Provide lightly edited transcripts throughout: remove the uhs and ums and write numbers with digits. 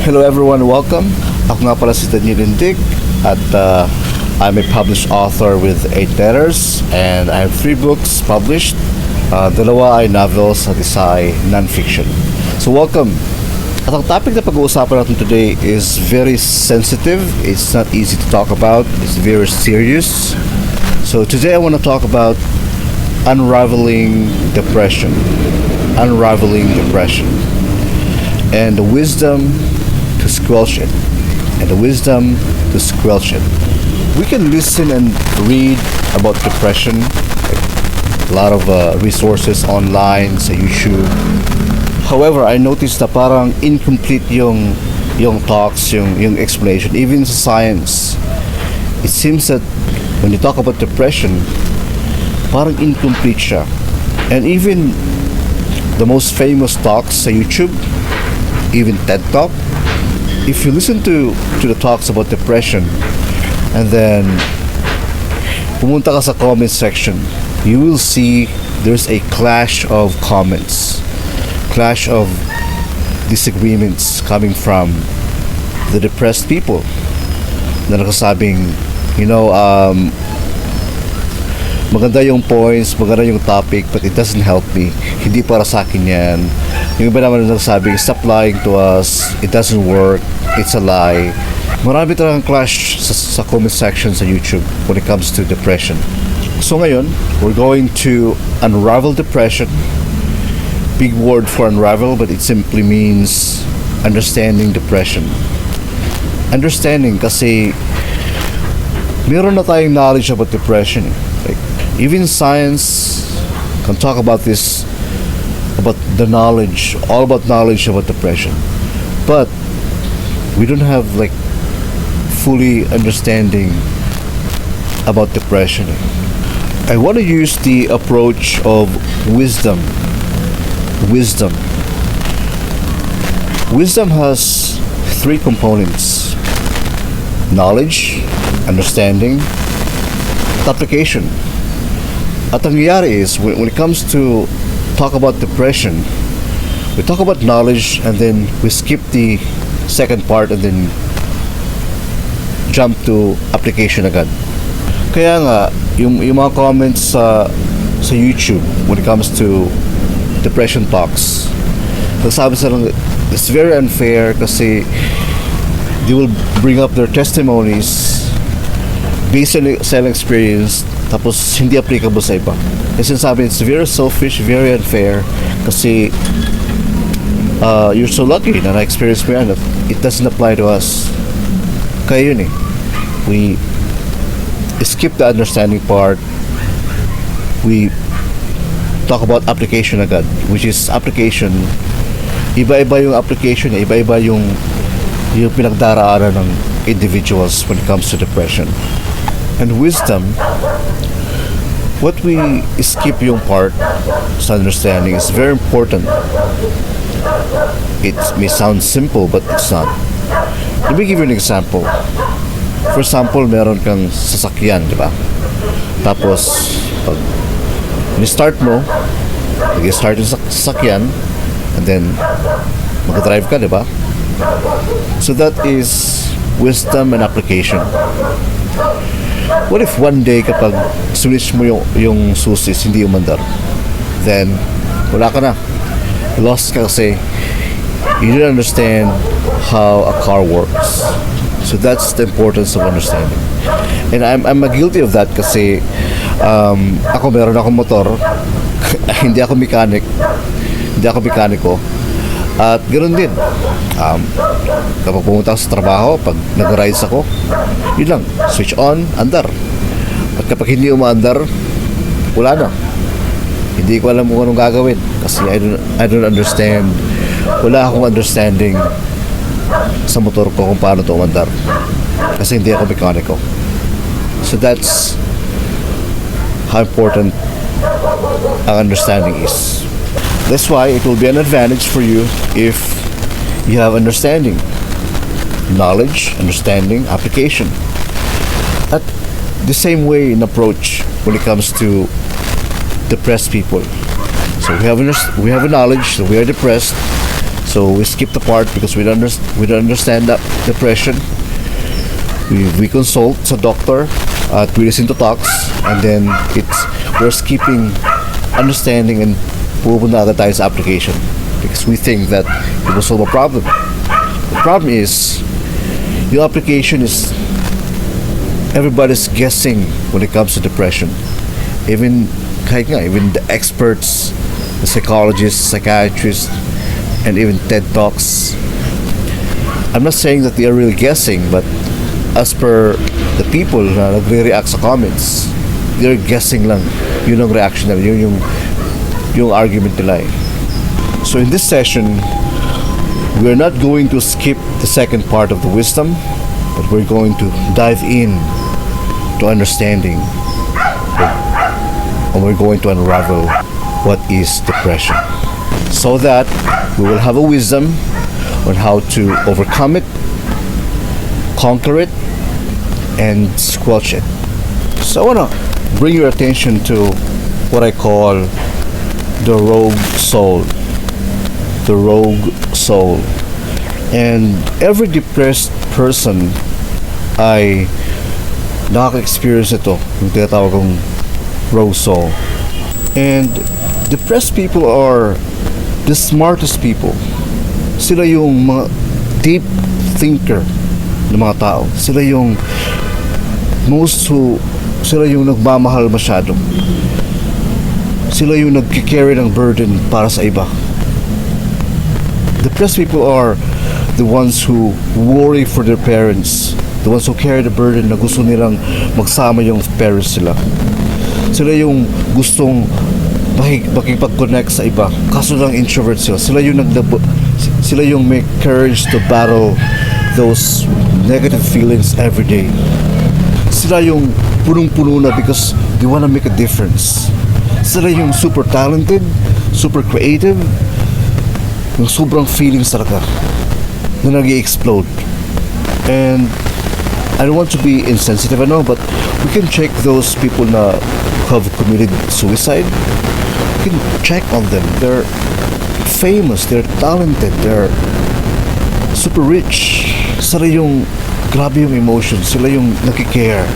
Hello everyone, welcome. Ako nga pala si Daniel Indig at I'm a published author with 8 letters and I have 3 books published. Dalawa ay novels at isa ay non-fiction. So welcome. At ang topic na pag-uusapan natin today is very sensitive. It's not easy to talk about. It's very serious. So today I want to talk about unraveling depression. Unraveling depression. And the wisdom to squelch it. And the wisdom to squelch it. We can listen and read about depression. A lot of resources online sa YouTube. However, I noticed na parang incomplete yung talks, yung explanation. Even sa science, it seems that when you talk about depression, parang incomplete siya. And even the most famous talks sa YouTube, even TED Talk, if you listen to the talks about depression and then pumunta ka sa comment section, you will see there's a clash of comments, clash of disagreements coming from the depressed people na nakasabing, maganda yung points, maganda yung topic, but it doesn't help me. Hindi para sa akin yan. Yung iba naman nagsasabi, stop lying to us, it doesn't work, it's a lie. Marami talagang clash sa comment section sa YouTube when it comes to depression. So ngayon, we're going to unravel depression. Big word for unravel, but it simply means understanding depression. Understanding kasi meron na tayong knowledge about depression. Like, even science can talk about this, about the knowledge, all about knowledge about depression. But we don't have like fully understanding about depression. I want to use the approach of wisdom. Wisdom has 3 components: knowledge, understanding, application. At ang nangyayari is when it comes to talk about depression, we talk about knowledge and then we skip the second part and then jump to application agad. Kaya nga yung mga comments sa YouTube when it comes to depression talks, sabi sila it's very unfair kasi they will bring up their testimonies based on self experience tapos hindi applicable sa iba. Kasi sabi it's very selfish, very unfair kasi you're so lucky na na-experience mo yan. It doesn't apply to us. Kaya yun we skip the understanding part. We talk about application agad, which is application. Iba-iba yung application, iba-iba yung pinagdaraanan ng individuals when it comes to depression. And wisdom, what we skip yung part sa understanding is very important. It may sound simple, but it's not. Let me give you an example. For example, meron kang sasakyan, di ba? Tapos, pag ni-start mo, nag-start yung sasakyan, and then, mag-drive ka, di ba? So that is wisdom and application. What if one day kapag switch mo yung susis, hindi umandar? Then, wala ka na. Lost ka kasi you didn't understand how a car works. So that's the importance of understanding. And I'm guilty of that kasi ako meron akong motor. Hindi ako mekaniko. At ganoon din. Kapag pumunta ako sa trabaho, pag nag-rides ako, yun lang, switch on, andar. At kapag hindi umaandar, wala na. Hindi ko alam kung anong gagawin kasi I don't understand. Wala akong understanding sa motor ko kung paano ito umandar kasi hindi ako mekaniko. So that's how important ang understanding is. That's why it will be an advantage for you if you have understanding, knowledge, understanding, application. At the same way in approach when it comes to depressed people. So we have a knowledge that we are depressed. So we skip the part because we don't understand that depression. We consult sa doctor at we listen to talks, and then we're skipping understanding and pupunta agad tayo sa application because we think that it will solve a problem. The problem is your application is everybody's guessing when it comes to depression. Even even the experts, the psychologists, psychiatrists, and even TED Talks. I'm not saying that they are really guessing, but as per the people na nagre-react sa comments, they're guessing lang. Yun ang reaction nila, yun yung argument nila eh. So in this session, we're not going to skip the second part of the wisdom, but we're going to dive in to understanding, and we're going to unravel what is depression, so that we will have a wisdom on how to overcome it, conquer it, and squelch it. So I want to bring your attention to what I call the rogue soul. The rogue soul. And every depressed person ay nakaka-experience ito, yung tinatawag kong rogue soul. And depressed people are the smartest people. Sila yung mga deep thinker ng mga tao. Sila yung sila yung nagmamahal masyado. Sila yung nagki-carry ng burden para sa iba. Depressed people are the ones who worry for their parents, the ones who carry the burden na gusto nilang magsama yung parents nila. Sila yung gustong makipag-connect sa iba, kaso lang introvert sila. Sila yung may courage to battle those negative feelings every day. Sila yung punong-puno na because they wanna make a difference. Sila yung super talented, super creative, yung sobrang feelings talaga na nag-i-explode. And I don't want to be insensitive, I know, but we can check those people na have committed suicide. We can check on them. They're famous, they're talented, they're super rich. Sila yung grabe yung emotions, sila yung nakikare,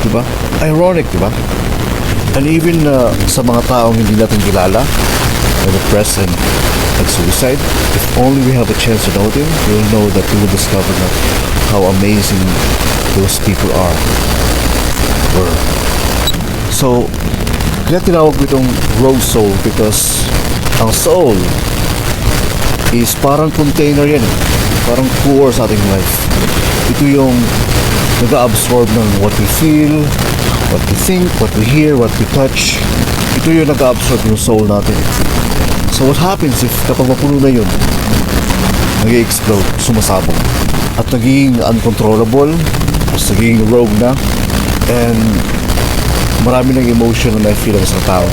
diba? Ironic, diba? And even sa mga taong hindi natin kilala, na depressed and suicide, if only we have a chance to know them, we'll know that we will discover that how amazing those people are. So, kaya tinawag ko itong rogue soul because ang soul is parang container yan eh. Parang core sa ating life. Ito yung nag-absorb ng what we feel, what we think, what we hear, what we touch. Ito yung nag-absorb yung soul natin. So what happens if kapag mapuno na yun, nag-explode, sumasabog, at naging uncontrollable, at naging rogue na, and marami ng emotion na may feel sa tao.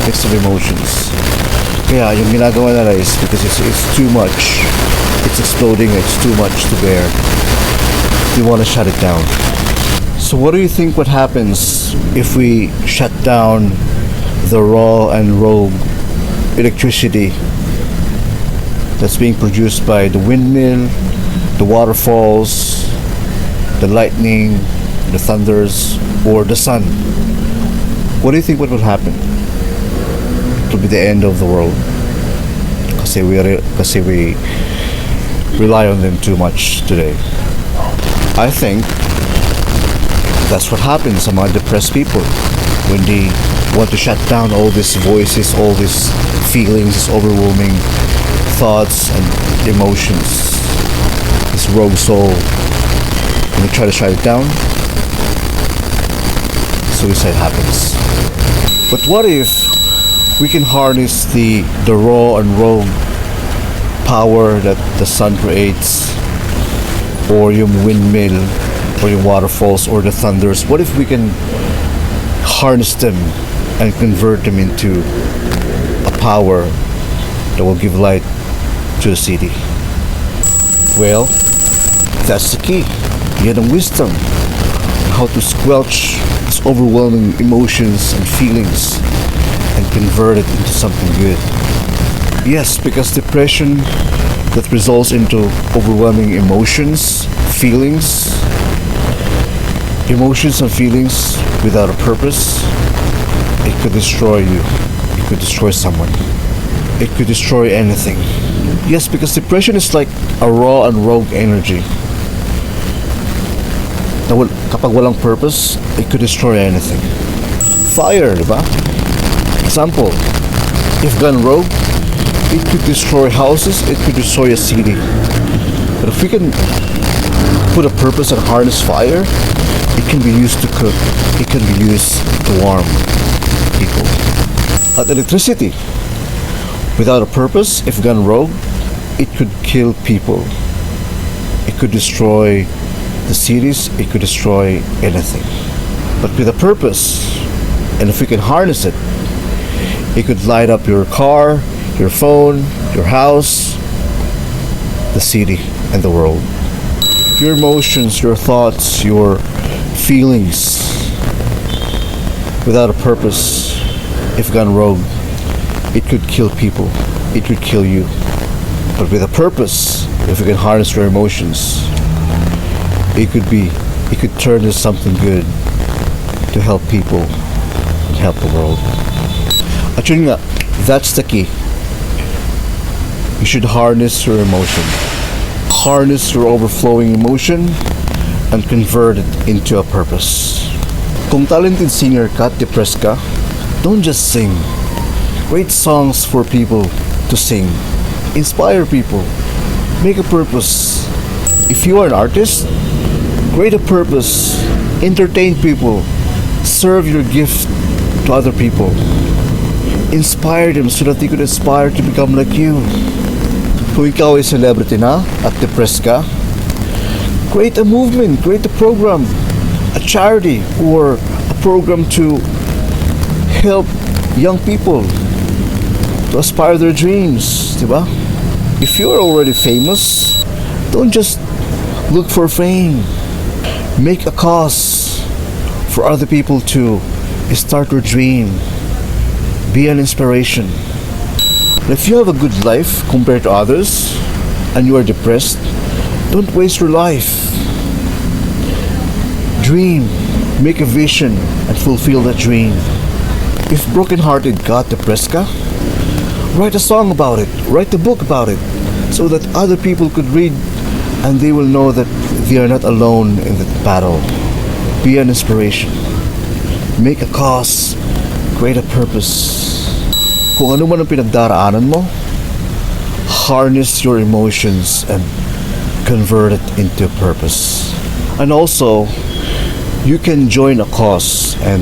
Mix of emotions. Kaya yung ginagawa nila is because it's too much. It's exploding, it's too much to bear. They want to shut it down. So what do you think what happens if we shut down the raw and rogue electricity that's being produced by the windmill, the waterfalls, the lightning, the thunders, or the sun? What do you think what will happen? It will be the end of the world kasi we rely on them too much today. I think that's what happens to mga depressed people when they want to shut down all these voices, all these feelings, these overwhelming thoughts and emotions, this rogue soul. When they try to shut it down, suicide happens. But what if we can harness the raw and rogue power that the sun creates, or yung windmill, or yung waterfalls, or the thunders? What if we can harness them and convert them into a power that will give light to the city? Well, that's the key. Yan ang wisdom. How to squelch these overwhelming emotions and feelings and convert it into something good. Yes, because depression that results into overwhelming emotions and feelings without a purpose, it could destroy you. It could destroy someone. It could destroy anything. Yes, because depression is like a raw and rogue energy. Kapag walang purpose, it could destroy anything. Fire, di ba? Example, if gone rogue, it could destroy houses, it could destroy a city. But if we can put a purpose and harness fire, it can be used to cook, it can be used to warm people. At electricity, without a purpose, if gone rogue, it could kill people. It could destroy the cities, it could destroy anything. But with a purpose, and if we can harness it, it could light up your car, your phone, your house, the city, and the world. Your emotions, your thoughts, your feelings, without a purpose, if gone rogue, it could kill people, it could kill you. But with a purpose, if you can harness your emotions, it could turn into something good to help people and help the world. At yun nga, that's the key. You should harness your emotion. Harness your overflowing emotion and convert it into a purpose. Kung talented singer ka at depressed ka, don't just sing. Create songs for people to sing. Inspire people. Make a purpose. If you are an artist, create a purpose. Entertain people. Serve your gift to other people. Inspire them so that they could aspire to become like you. Kung ikaw ay celebrity na at depressed ka, create a movement, create a program, a charity, or a program to help young people to aspire their dreams, di ba? If you are already famous, don't just look for fame. Make a cause for other people to start their dream. Be an inspiration. If you have a good life compared to others and you are depressed, don't waste your life. Dream, make a vision, and fulfill that dream. If broken-hearted ka, depressed ka, write a song about it, write a book about it, so that other people could read and they will know that they are not alone in the battle. Be an inspiration. Make a cause, create a purpose. Kung ano man ang pinagdaraanan mo, harness your emotions and convert it into a purpose. And also, you can join a cause and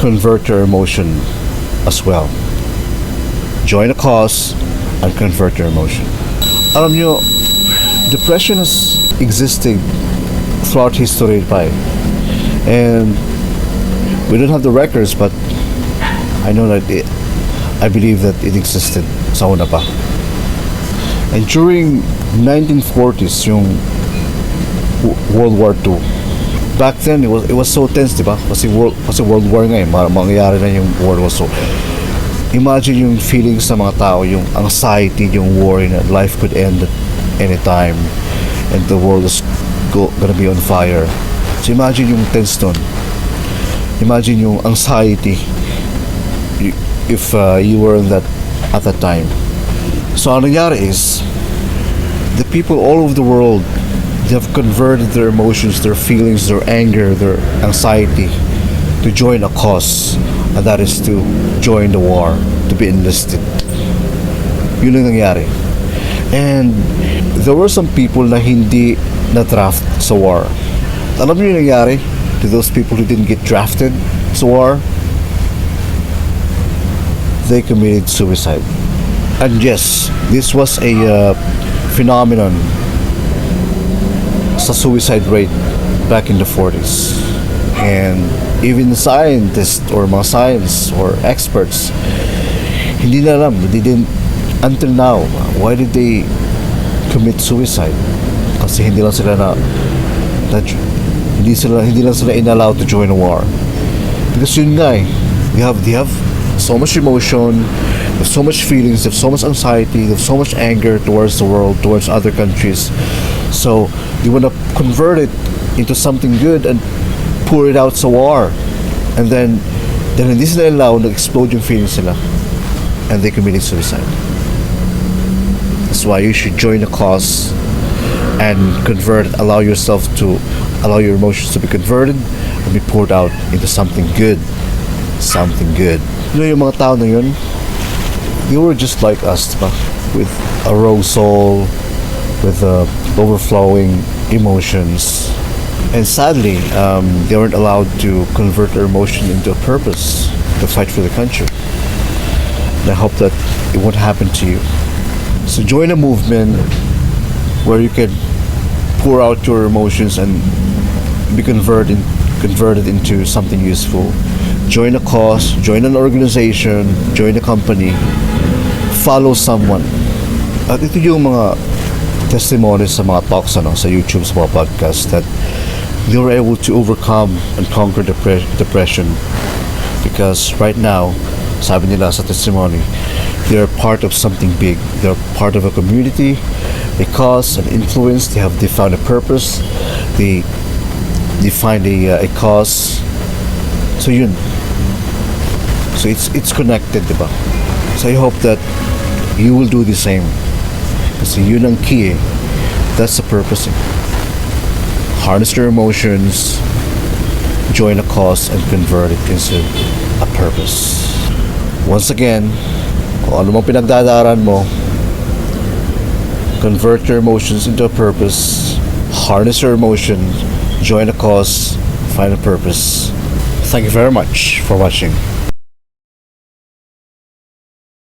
convert your emotion as well. Join a cause and convert your emotion. Alam nyo, depression has existed throughout history pa eh. And we don't have the records, but I know that I believe that it existed sa una pa. And during 1940s, yung World War II, back then it was so tense, di ba? Kasi World War nga eh, mangyayari na yung World War. So imagine yung feelings ng mga tao, yung anxiety, yung worry na life could end at any time and the world is gonna be on fire. So imagine yung tense nun. Imagine yung anxiety if you were in that at that time. So ang nangyari is the people all over the world, they have converted their emotions, their feelings, their anger, their anxiety to join a cause, and that is to join the war, to be enlisted. Yun ang nangyari. And there were some people na hindi na-draft sa war. Alam niyo yung nangyari to those people who didn't get drafted sa war? They committed suicide. And yes, this was a phenomenon sa suicide rate back in the 40s. And even scientists or mga science or experts, hindi na alam, they didn't, until now, why did they commit suicide? Kasi hindi lang sila hindi lang sila inallowed to join a war. Because yun nga eh, they have so much emotion, There's so much feelings, there's so much anxiety, there's so much anger towards the world, towards other countries. So you want to convert it into something good and pour it out sa war. And then hindi sila allow na explode yung feelings nila. And they committed suicide. That's why you should join a cause and convert, allow your emotions to be converted and be poured out into something good. Something good. You know yung mga tao na yun, they were just like us, diba? With a raw soul, with overflowing emotions. And sadly, they weren't allowed to convert their emotion into a purpose to fight for the country. And I hope that it won't happen to you. So join a movement where you can pour out your emotions and be converted into something useful. Join a cause, join an organization, join a company, follow someone. At ito yung mga testimonies sa mga talks sa YouTube, sa mga podcasts, that they were able to overcome and conquer depression because right now, sabi nila sa testimony, they're part of something big. They're part of a community, a cause, an influence. They found a purpose. They find a cause. So yun. So it's connected, diba? So I hope that you will do the same. Kasi yun ang key. That's the purpose. Harness your emotions, join a cause, and convert it into a purpose. Once again, kung ano mang pinagdadaran mo, convert your emotions into a purpose, harness your emotions, join a cause, find a purpose. Thank you very much for watching.